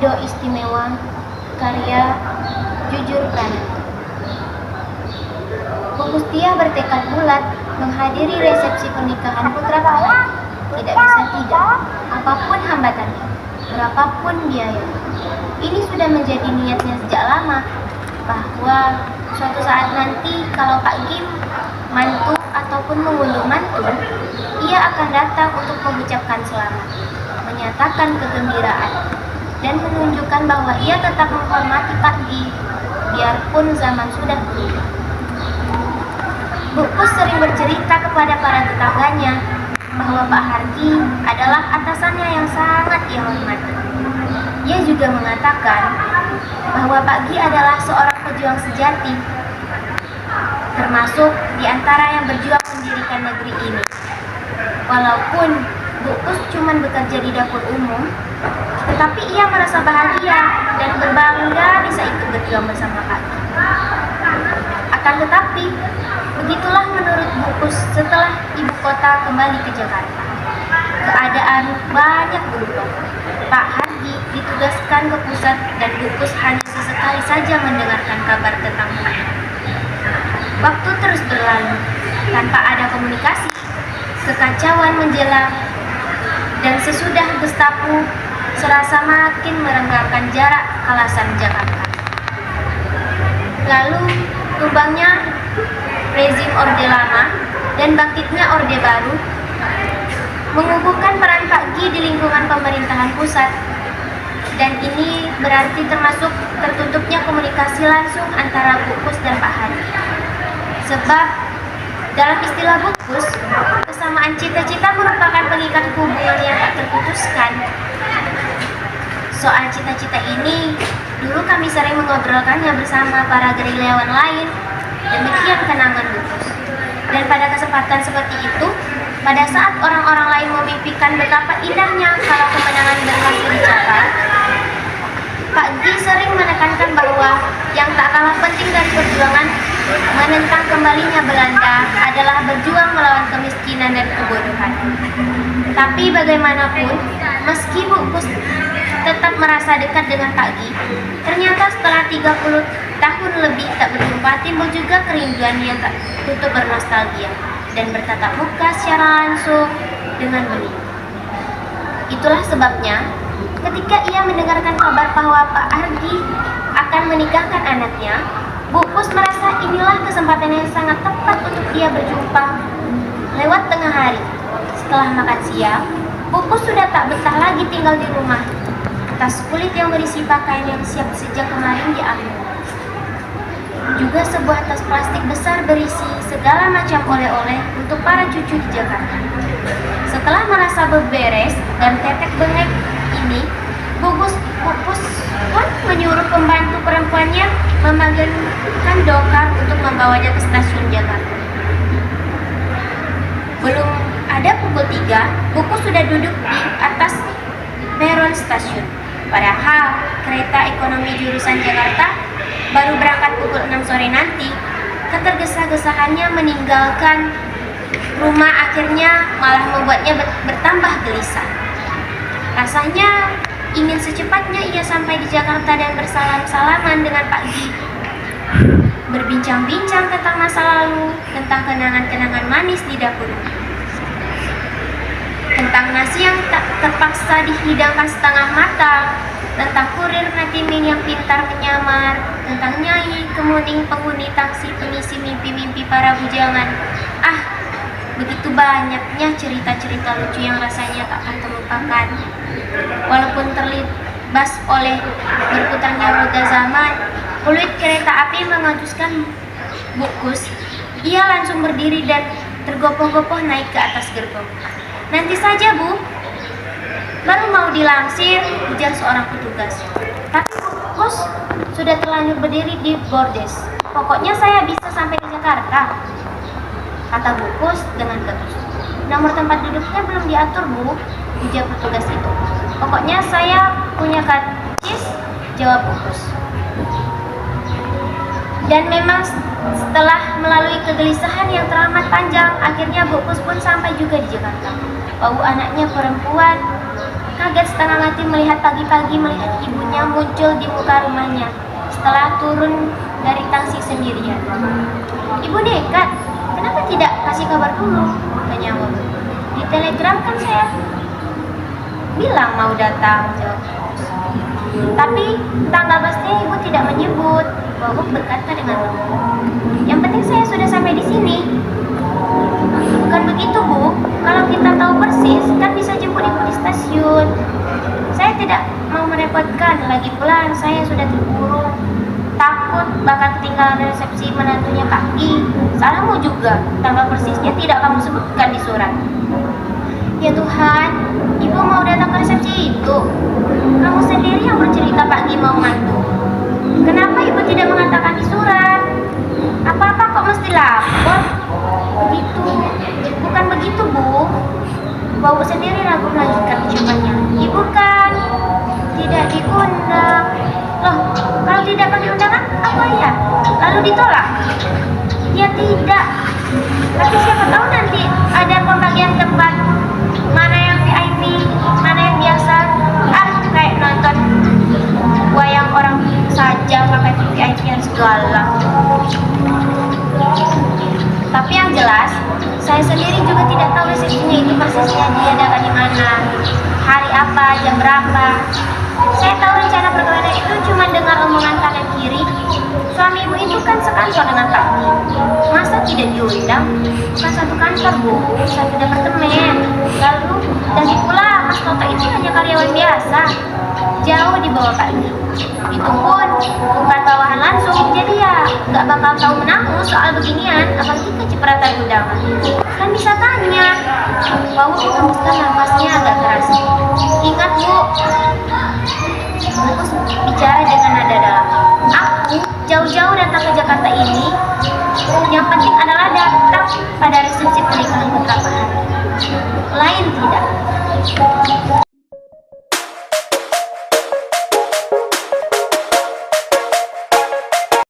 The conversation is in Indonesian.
Kado Istimewa karya Jujur Pranata. Bu Kustia bertekad bulat menghadiri resepsi pernikahan putra kami. Tidak bisa tidak, apapun hambatannya, berapapun biaya. Ini sudah menjadi niatnya sejak lama, bahwa suatu saat nanti kalau Pak Gim mantu ataupun mengunduh mantu, ia akan datang untuk mengucapkan selamat, menyatakan kegembiraan, dan menunjukkan bahwa ia tetap menghormati Pak Gim, biarpun zaman sudah berubah. Bu Kus sering bercerita kepada para tetangganya bahwa Pak Hargi adalah atasannya yang sangat ia hormati. Ia juga mengatakan bahwa Pak Gi adalah seorang pejuang sejati, termasuk di antara yang berjuang mendirikan negeri ini. Walaupun Bu Kus cuma bekerja di dapur umum, tetapi ia merasa bahagia dan berbangga bisa ikut berjuang bersama Pak Gi. Akan tetapi, begitulah menurut Bu Kus setelah ibu kota kembali ke Jakarta. Keadaan banyak berubah. Pak Hargi ditugaskan ke pusat dan Bu Kus hanya sesekali saja mendengarkan kabar tentang mereka. Waktu terus berlalu tanpa ada komunikasi. Kekacauan menjelang, dan sesudah Gestapo serasa makin merenggangkan jarak kalasan Jakarta. Lalu tumbangnya rezim Orde Lama dan bangkitnya Orde Baru mengukuhkan peran Pak Gi di lingkungan pemerintahan pusat, dan ini berarti termasuk tertutupnya komunikasi langsung antara Bu Kus dan Pak Hargi. Sebab dalam istilah Bu Kus, kesamaan cita-cita merupakan pengikat hubungan yang tak terputuskan. Soal cita-cita ini dulu kami sering mengobrolkannya bersama para gerilyawan lain. Demikian kenangan Bu Kus. Dan pada kesempatan seperti itu, pada saat orang-orang lain memimpikan betapa indahnya kalau kemenangan berhasil dicapai, Pak Gi sering menekankan bahwa yang tak kalah penting dari perjuangan menentang kembalinya Belanda adalah berjuang melawan kemiskinan dan kebodohan. Tapi bagaimanapun, meski Bu Kus tetap merasa dekat dengan Pak Gi, ternyata setelah 30 tahun lebih tak berjumpa, timbul juga kerinduan yang tak tutup bernostalgia dan bertatap muka secara langsung dengan beliau. Itulah sebabnya ketika ia mendengarkan kabar bahwa Pak Hargi akan menikahkan anaknya, Bu Kus merasa inilah kesempatan yang sangat tepat untuk ia berjumpa. Lewat tengah hari, setelah makan siang, Bu Kus sudah tak betah lagi tinggal di rumah. Tas kulit yang berisi pakaian yang siap sejak kemarin diambil. Juga sebuah tas plastik besar berisi segala macam oleh-oleh untuk para cucu di Jakarta. Setelah merasa beberes dan tetek bengek ini, Bu Kus pun menyuruh pembantu perempuannya memanggilkan dokar untuk membawanya ke stasiun Jakarta. Belum ada pukul 3, Bu Kus sudah duduk di atas peron stasiun. Padahal kereta ekonomi jurusan Jakarta baru berangkat pukul 6 sore nanti. Ketergesa-gesahannya meninggalkan rumah akhirnya malah membuatnya bertambah gelisah. Rasanya ingin secepatnya ia sampai di Jakarta dan bersalam-salaman dengan Pak Gi, berbincang-bincang tentang masa lalu, tentang kenangan-kenangan manis di dapur, tentang nasi yang tak terpaksa dihidangkan setengah matang, tentang kurir Natimin yang pintar menyamar, tentang Nyai Kemuning penghuni taksi pengisi mimpi-mimpi para bujangan. Begitu banyaknya cerita-cerita lucu yang rasanya tak akan terlupakan. Walaupun terlibas oleh berputarnya roda zaman, fluid kereta api menghembuskan Bu Kus. Ia langsung berdiri dan tergopoh-gopoh naik ke atas gerbong. "Nanti saja, Bu. Baru mau dilangsir," ujar seorang petugas. Tapi Bu Kus sudah terlanjur berdiri di bordes. "Pokoknya saya bisa sampai di Jakarta," kata Bu Kus dengan ketus. "Nomor tempat duduknya belum diatur, Bu," ujar petugas itu. "Pokoknya saya punya karcis," jawab Bu Kus. Dan memang setelah melalui kegelisahan yang teramat panjang, akhirnya Bu Kus pun sampai juga di Jakarta. Bau anaknya perempuan kaget setengah mati melihat pagi-pagi melihat ibunya muncul di muka rumahnya setelah turun dari taksi sendirian. "Ibu dekat, kenapa tidak kasih kabar dulu?" tanya Wahab. "Di telegram kan saya bilang mau datang," jawab. "Tapi tanggal pastinya ibu tidak menyebut," Wahab berkata dengan lembut. "Yang penting saya sudah sampai di sini." "Bukan begitu, Bu. Kalau kita tahu persis, kan bisa jemput ibu di stasiun. Saya tidak mau merepotkan, lagi pula saya sudah terburu. Takut bakal ketinggalan resepsi menantunya Pak I. Salahmu juga, tanggal persisnya tidak kamu sebutkan di surat." "Ya Tuhan, ibu mau datang ke resepsi itu. Kamu sendiri yang bercerita Pak I mau mantu. Kenapa ibu tidak mengatakan di surat? Apa-apa kok mesti lapor?" "Begitu, bukan begitu, Bu." Wahab sendiri ragu melanjutkan ucapannya. "Ibu kan tidak diundang." "Loh, kalau tidak pakai undangan apa ya? Lalu ditolak?" "Ya tidak. Tapi siapa tahu nanti ada pembagian tempat. Mana yang VIP, mana yang biasa. Kayak nonton wayang orang saja pakai VIP-an segala." "Tapi yang jelas, saya sendiri juga tidak tahu resepsinya itu persisnya diadakan di mana, hari apa, jam berapa. Saya tahu rencana perkawinan itu cuma dengar omongan kanan kiri. Suami ibu itu kan sekantor dengan Pak I. Masa tidak diundang? Bukan satu kantor, Bu, satu departemen. Lalu, dan pula Mas Toto itu hanya karyawan biasa, jauh di bawah Pak I. Itu pun bukan bawahan langsung, jadi ya nggak bakal tahu menahu soal beginian, apalagi kecipratan undangan. Kan bisa tanya." Wahab menghembuskan nafasnya agak keras. "Ingat, Bu," Bungkus bicara dengan nada dalam, "aku jauh-jauh datang ke Jakarta ini. Yang penting adalah datang pada resepsi pernikahan putra Pak Hari. Lain tidak.